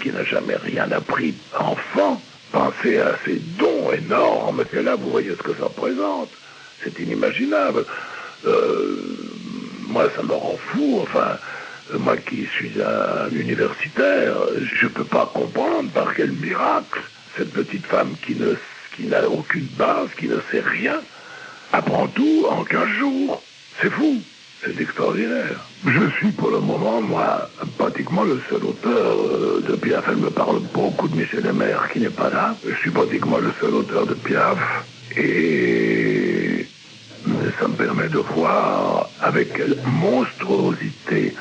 qui n'a jamais rien appris enfant, pensez à ces dons énormes qu'elle a, vous voyez ce que ça représente. C'est inimaginable. Moi, ça me rend fou, enfin, moi qui suis un universitaire, je ne peux pas comprendre par quel miracle cette petite femme qui n'a aucune base, qui ne sait rien, apprend tout en 15 jours. C'est fou, c'est extraordinaire. Je suis pour le moment, moi, pratiquement le seul auteur de Piaf. Elle me parle beaucoup de Michel Lemaire qui n'est pas là. Je suis pratiquement le seul auteur de Piaf. Et ça me permet de voir avec quelle monstruosité,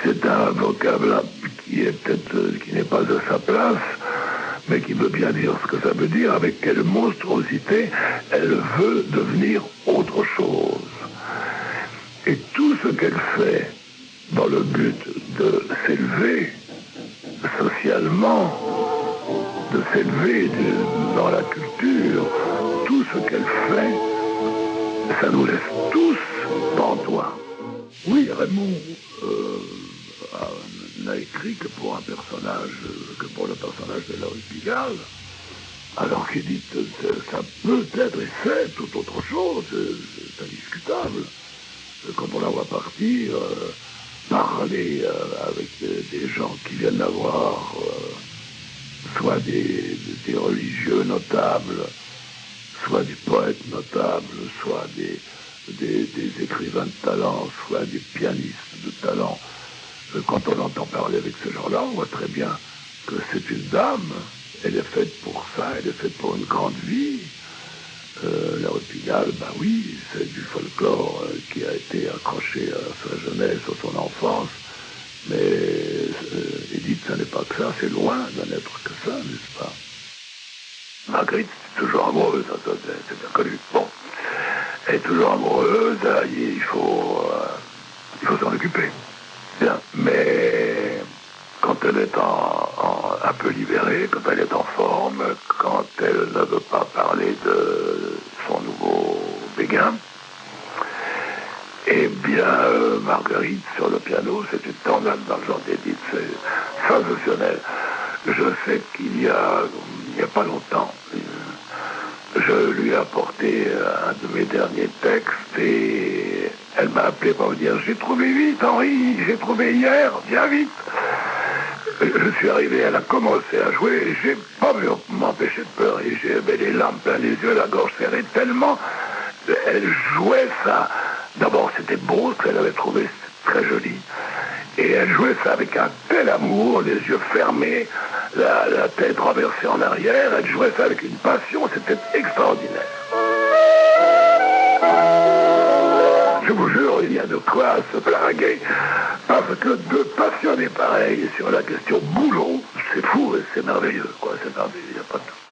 c'est un vocable qui est peut-être, qui n'est pas à sa place, mais qui veut bien dire ce que ça veut dire, avec quelle monstruosité elle veut devenir autre chose. Et tout ce qu'elle fait dans le but de s'élever socialement, de s'élever dans la culture, tout ce qu'elle fait, ça nous laisse tous pantois. Oui, Raymond n'a écrit que pour que pour le personnage de Laurie Pigalle, alors qu'Édith, ça peut être et c'est tout autre chose, c'est indiscutable. Quand on la voit partir, parler avec des gens qui viennent la voir, soit des religieux notables, soit des poètes notables, soit des écrivains de talent, soit des pianistes de talent. Quand on entend parler avec ces gens-là, on voit très bien que c'est une dame, elle est faite pour ça, elle est faite pour une grande vie. Laurie Pigalle, ben oui, c'est du folklore qui a été accroché à sa jeunesse, à son enfance, mais Édith, ça n'est pas que ça, c'est loin d'en être que ça, n'est-ce pas? Marguerite est toujours amoureuse, ça, c'est bien connu. Bon, elle est toujours amoureuse, il faut s'en occuper. Bien, mais quand elle est un peu libérée, quand elle est en forme, quand elle ne veut pas parler de son nouveau béguin, eh bien, Marguerite sur le piano, c'est une tornade dans le genre d'Édith, c'est sensationnel. Je sais qu'il y a pas longtemps, je lui ai apporté un de mes derniers textes et elle m'a appelé pour me dire « J'ai trouvé vite, Henri, j'ai trouvé hier, viens vite !» Je suis arrivé, elle a commencé à jouer et j'ai pas pu m'empêcher de pleurer. J'avais les larmes plein les yeux, la gorge serrée, tellement elle jouait ça. D'abord, c'était beau ce qu'elle avait trouvé, c'était très joli. Et elle jouait ça avec un tel amour, les yeux fermés, la tête renversée en arrière. Elle jouait ça avec une passion, c'était extraordinaire. Je vous jure, il y a de quoi se blaguer. Parce que deux passionnés pareils sur la question boulot, c'est fou et c'est merveilleux, quoi. C'est merveilleux, il n'y a pas de...